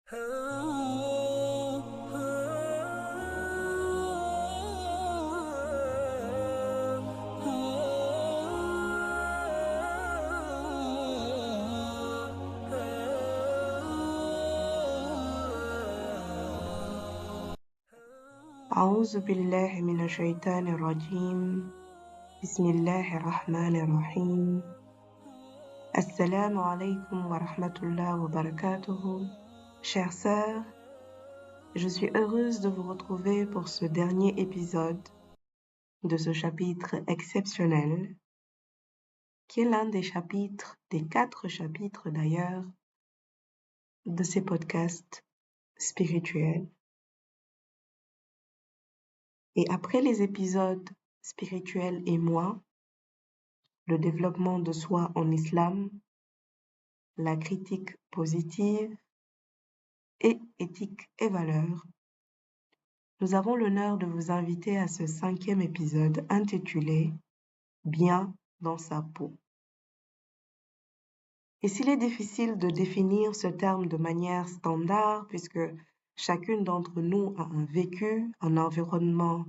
أعوذ بالله من الشيطان الرجيم بسم الله الرحمن الرحيم Assalamu alaikum wa rahmatullah wa barakatuhu. Chères sœurs, je suis heureuse de vous retrouver pour ce dernier épisode de ce chapitre exceptionnel, qui est l'un des chapitres, des 4 chapitres d'ailleurs, de ces podcasts spirituels. Et après les épisodes spirituels et moi, le développement de soi en islam, la critique positive et éthique et valeurs, nous avons l'honneur de vous inviter à ce 5e épisode intitulé « Bien dans sa peau ». Et s'il est difficile de définir ce terme de manière standard, puisque chacune d'entre nous a un vécu, un environnement,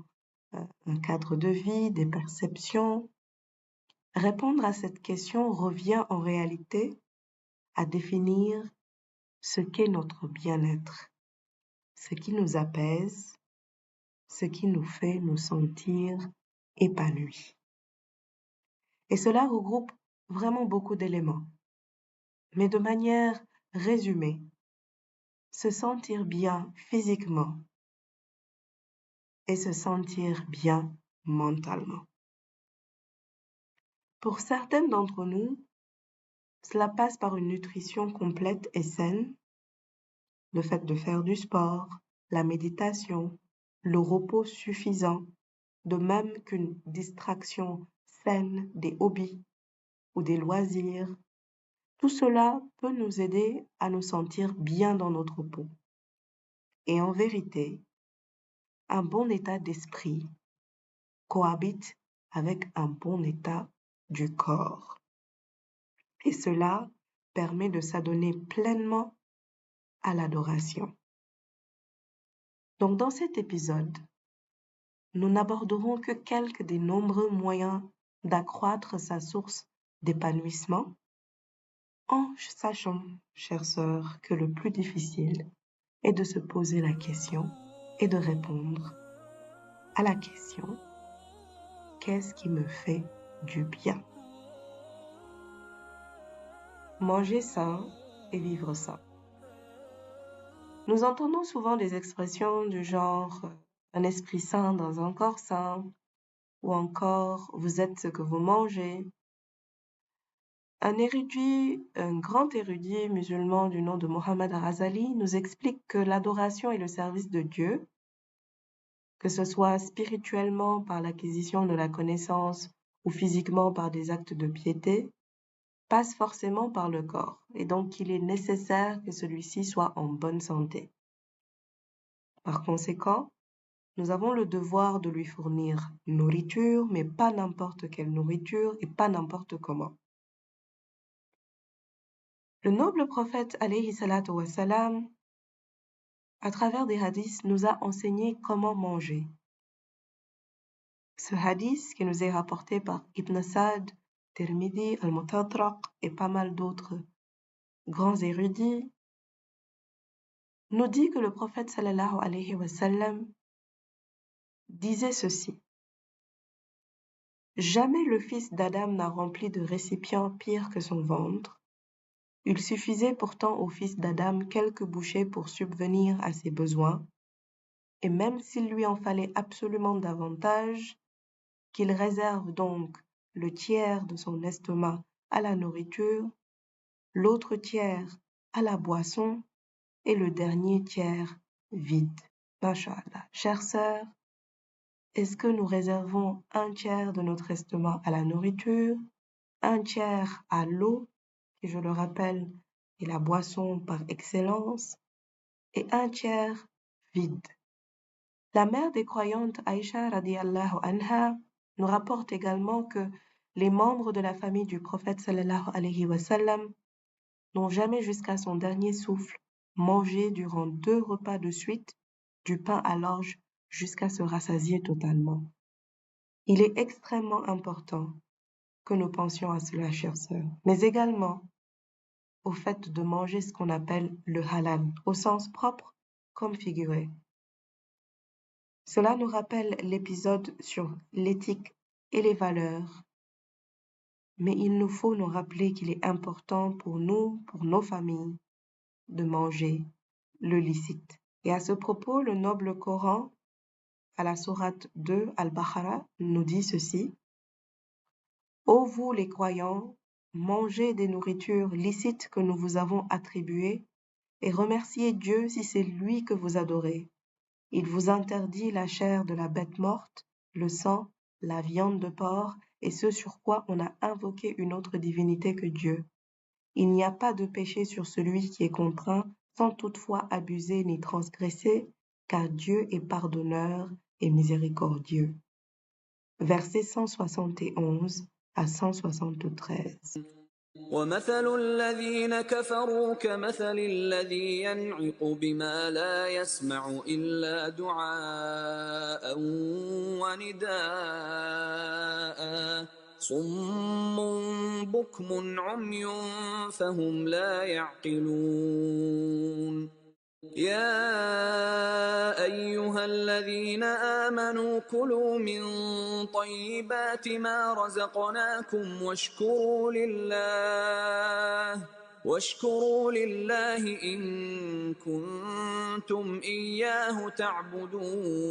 un cadre de vie, des perceptions, répondre à cette question revient en réalité à définir ce qu'est notre bien-être, ce qui nous apaise, ce qui nous fait nous sentir épanouis. Et cela regroupe vraiment beaucoup d'éléments. Mais de manière résumée, se sentir bien physiquement et se sentir bien mentalement. Pour certaines d'entre nous, cela passe par une nutrition complète et saine, le fait de faire du sport, la méditation, le repos suffisant, de même qu'une distraction saine, des hobbies ou des loisirs. Tout cela peut nous aider à nous sentir bien dans notre peau. Et en vérité, un bon état d'esprit cohabite avec un bon état du corps. Et cela permet de s'adonner pleinement à l'adoration. Donc dans cet épisode, nous n'aborderons que quelques des nombreux moyens d'accroître sa source d'épanouissement, en sachant, chères sœurs, que le plus difficile est de se poser la question et de répondre à la question « Qu'est-ce qui me fait du bien ?» Manger sain et vivre sain. Nous entendons souvent des expressions du genre « un esprit sain dans un corps sain » ou encore « vous êtes ce que vous mangez ». Un grand érudit musulman du nom de Mohammed Al-Ghazali nous explique que l'adoration et le service de Dieu, que ce soit spirituellement par l'acquisition de la connaissance ou physiquement par des actes de piété, passe forcément par le corps et donc il est nécessaire que celui-ci soit en bonne santé. Par conséquent, nous avons le devoir de lui fournir nourriture, mais pas n'importe quelle nourriture et pas n'importe comment. Le noble prophète alayhi salatu wa salam, à travers des hadiths, nous a enseigné comment manger. Ce hadith qui nous est rapporté par Ibn Sa'd, Tirmidhi, Al-Mutatraq et pas mal d'autres grands érudits, nous dit que le prophète sallallahu alayhi wa sallam disait ceci. Jamais le fils d'Adam n'a rempli de récipient pire que son ventre. Il suffisait pourtant au fils d'Adam quelques bouchées pour subvenir à ses besoins, et même s'il lui en fallait absolument davantage, qu'il réserve donc le tiers de son estomac à la nourriture, l'autre tiers à la boisson et le dernier tiers vide. Masha'Allah. Chères sœurs, est-ce que nous réservons un tiers de notre estomac à la nourriture, un tiers à l'eau, qui je le rappelle est la boisson par excellence, et un tiers vide? La mère des croyantes Aïcha radiyallahu anha nous rapporte également que les membres de la famille du prophète sallallahu alayhi wa sallam n'ont jamais jusqu'à son dernier souffle manger durant 2 repas de suite du pain à l'orge jusqu'à se rassasier totalement. Il est extrêmement important que nous pensions à cela, chères sœurs, mais également au fait de manger ce qu'on appelle le halal, au sens propre comme figuré. Cela nous rappelle l'épisode sur l'éthique et les valeurs, mais il nous faut nous rappeler qu'il est important pour nous, pour nos familles, de manger le licite. Et à ce propos, le noble Coran, à la sourate 2, Al-Baqarah, nous dit ceci: Ô vous les croyants, mangez des nourritures licites que nous vous avons attribuées et remerciez Dieu si c'est lui que vous adorez. Il vous interdit la chair de la bête morte, le sang, la viande de porc et ce sur quoi on a invoqué une autre divinité que Dieu. Il n'y a pas de péché sur celui qui est contraint, sans toutefois abuser ni transgresser, car Dieu est pardonneur et miséricordieux. Versets 171 à 173. ومثل الذين كفروا كمثل الذي ينعق بما لا يسمع إلا دعاء ونداء صم بكم عمي فهم لا يعقلون يا أيها الذين آمنوا كلوا من طيبات ما رزقناكم واشكروا لله إن كنتم إياه تعبدون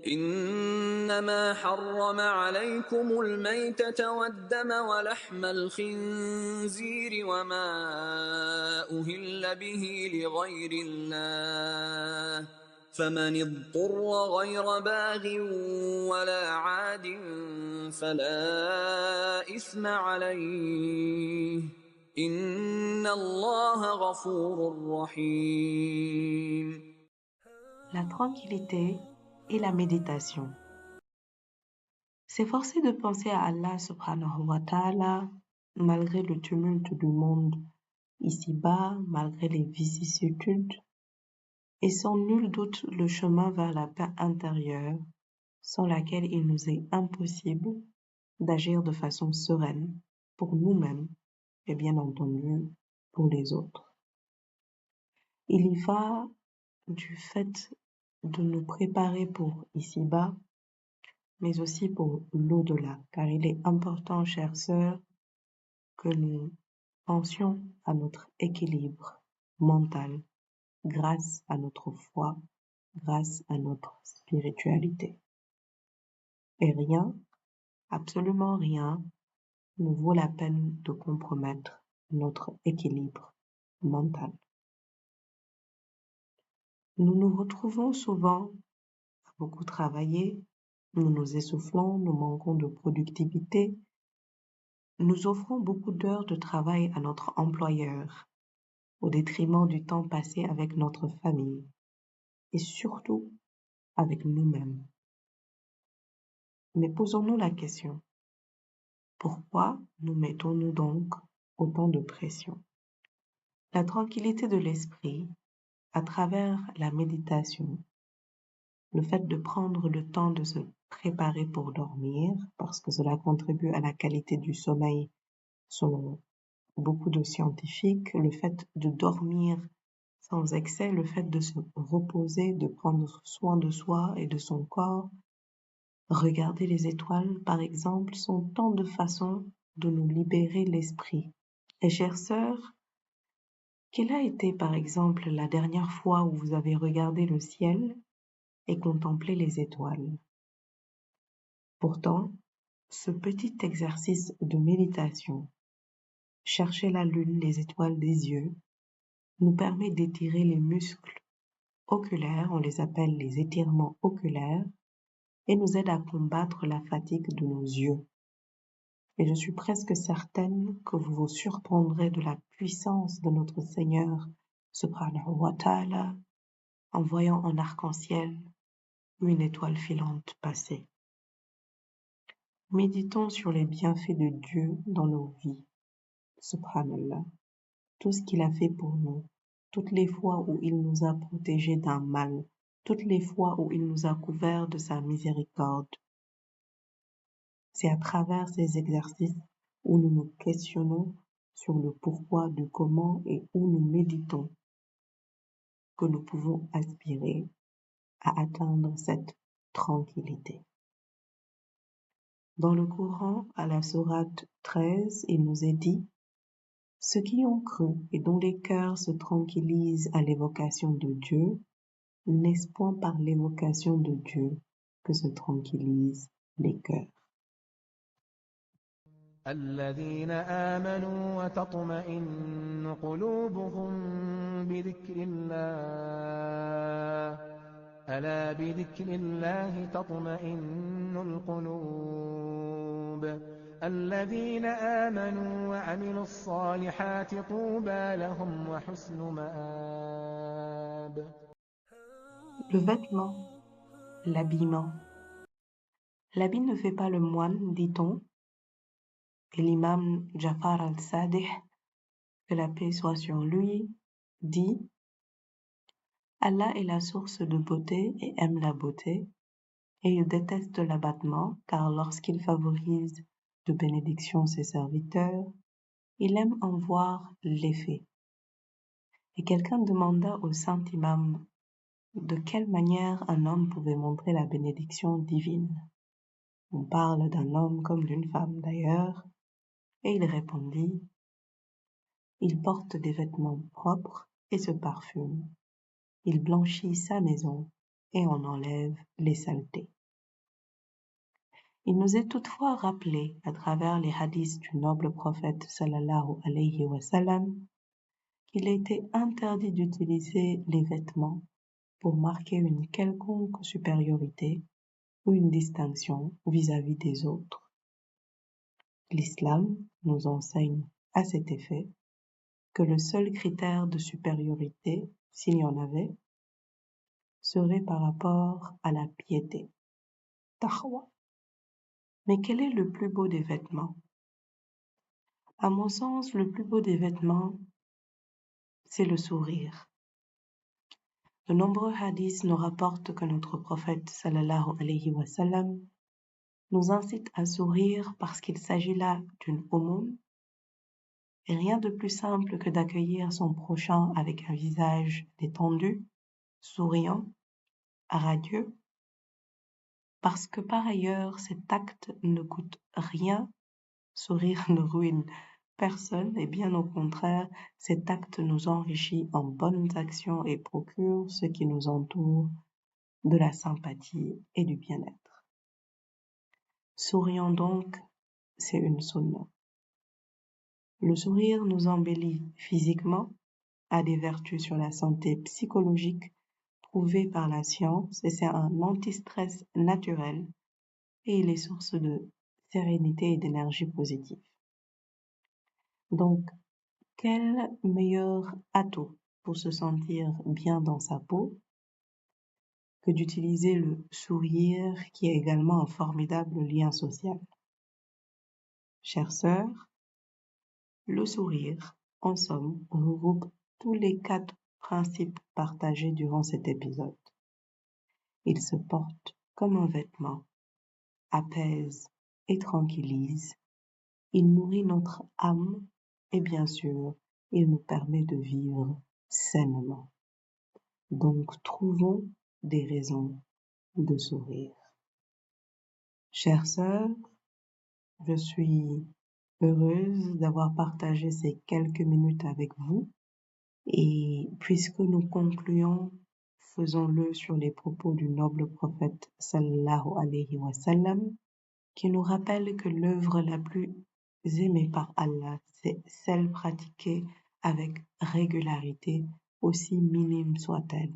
إنما حرم عليكم الميتة والدم ولحم الخنزير وما أهل به لغير الله فمن اضطر غير باغ ولا عاد فلا إثم عليه إن الله غفور رحيم. La tranquillité et la méditation. S'efforcer de penser à Allah subhanahu wa ta'ala malgré le tumulte du monde ici-bas, malgré les vicissitudes, est sans nul doute le chemin vers la paix intérieure, sans laquelle il nous est impossible d'agir de façon sereine pour nous-mêmes et bien entendu pour les autres. Il y va du fait de nous préparer pour ici-bas, mais aussi pour l'au-delà, car il est important, chères sœurs, que nous pensions à notre équilibre mental grâce à notre foi, grâce à notre spiritualité. Et rien, absolument rien, ne vaut la peine de compromettre notre équilibre mental. Nous nous retrouvons souvent à beaucoup travailler, nous nous essoufflons, nous manquons de productivité, nous offrons beaucoup d'heures de travail à notre employeur, au détriment du temps passé avec notre famille et surtout avec nous-mêmes. Mais posons-nous la question, pourquoi nous mettons-nous donc autant de pression? La tranquillité de l'esprit, à travers la méditation, le fait de prendre le temps de se préparer pour dormir, parce que cela contribue à la qualité du sommeil selon beaucoup de scientifiques, le fait de dormir sans excès, le fait de se reposer, de prendre soin de soi et de son corps, regarder les étoiles par exemple, sont tant de façons de nous libérer l'esprit. Et chères sœurs, quelle a été par exemple la dernière fois où vous avez regardé le ciel et contemplé les étoiles? Pourtant, ce petit exercice de méditation, chercher la lune, les étoiles des yeux, nous permet d'étirer les muscles oculaires, on les appelle les étirements oculaires, et nous aide à combattre la fatigue de nos yeux. Et je suis presque certaine que vous vous surprendrez de la puissance de notre Seigneur subhanahu wa ta'ala en voyant en arc-en-ciel une étoile filante passer. Méditons sur les bienfaits de Dieu dans nos vies. Subhanallah. tout ce qu'il a fait pour nous, toutes les fois où il nous a protégés d'un mal, toutes les fois où il nous a couverts de sa miséricorde. C'est à travers ces exercices où nous nous questionnons sur le pourquoi du comment et où nous méditons que nous pouvons aspirer à atteindre cette tranquillité. Dans le Coran, à la sourate 13, il nous est dit: ceux qui ont cru et dont les cœurs se tranquillisent à l'évocation de Dieu, n'est-ce point par l'évocation de Dieu que se tranquillisent les cœurs? الذين آمنوا وتطمئن قلوبهم بذكر الله ألا بذكر الله تطمئن القلوب الذين آمنوا وعملوا الصالحات طوبى لهم وحسن مآب. Le vêtement, l'habillement. L'habit ne fait pas le moine, dit-on, et l'imam Jafar al-Sadiq, que la paix soit sur lui, dit: Allah est la source de beauté et aime la beauté, et il déteste l'abattement, car lorsqu'il favorise de bénédictions ses serviteurs, il aime en voir l'effet. Et quelqu'un demanda au saint imam de quelle manière un homme pouvait montrer la bénédiction divine. On parle d'un homme comme d'une femme d'ailleurs, et il répondit: il porte des vêtements propres et se parfume. Il blanchit sa maison et en enlève les saletés. Il nous est toutefois rappelé à travers les hadiths du noble prophète sallallahu alayhi wa sallam qu'il était interdit d'utiliser les vêtements pour marquer une quelconque supériorité ou une distinction vis-à-vis des autres. L'islam nous enseigne à cet effet que le seul critère de supériorité, s'il y en avait, serait par rapport à la piété, taqwa. Mais quel est le plus beau des vêtements? À mon sens, le plus beau des vêtements, c'est le sourire. De nombreux hadiths nous rapportent que notre prophète sallallahu alayhi wa sallam nous incite à sourire parce qu'il s'agit là d'une aumône, et rien de plus simple que d'accueillir son prochain avec un visage détendu, souriant, radieux, parce que par ailleurs cet acte ne coûte rien, sourire ne ruine personne et bien au contraire, cet acte nous enrichit en bonnes actions et procure ce qui nous entoure de la sympathie et du bien-être. Sourions donc, c'est une sunna. Le sourire nous embellit physiquement, a des vertus sur la santé psychologique prouvées par la science et c'est un anti-stress naturel et il est source de sérénité et d'énergie positive. Donc, quel meilleur atout pour se sentir bien dans sa peau que d'utiliser le sourire qui est également un formidable lien social. Chères sœurs, le sourire, en somme, regroupe tous les 4 principes partagés durant cet épisode. Il se porte comme un vêtement, apaise et tranquillise. Il nourrit notre âme et bien sûr, il nous permet de vivre sainement. Donc, trouvons des raisons de sourire. Chères sœurs, je suis heureuse d'avoir partagé ces quelques minutes avec vous et puisque nous concluons, faisons-le sur les propos du noble prophète sallallahu alayhi wa sallam qui nous rappelle que l'œuvre la plus aimée par Allah, c'est celle pratiquée avec régularité, aussi minime soit-elle.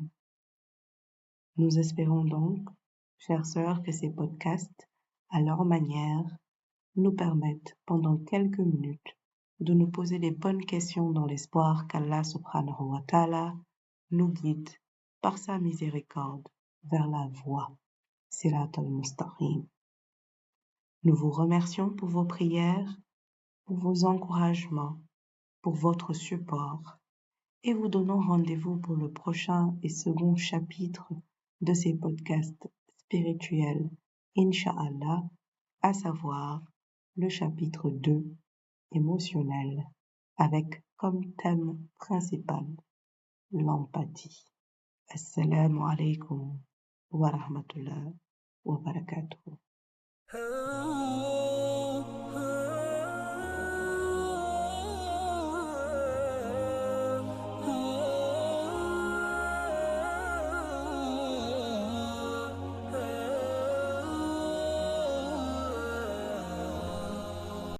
Nous espérons donc, chères sœurs, que ces podcasts, à leur manière, nous permettent pendant quelques minutes de nous poser les bonnes questions dans l'espoir qu'Allah subhanahu wa ta'ala nous guide par sa miséricorde vers la voie Sirat al-Mustaqim. Nous vous remercions pour vos prières, pour vos encouragements, pour votre support et vous donnons rendez-vous pour le prochain et second chapitre de ces podcasts spirituels, Inch'Allah, à savoir le chapitre 2, émotionnel, avec comme thème principal l'empathie. Assalamu alaikum wa rahmatullah wa barakatuh.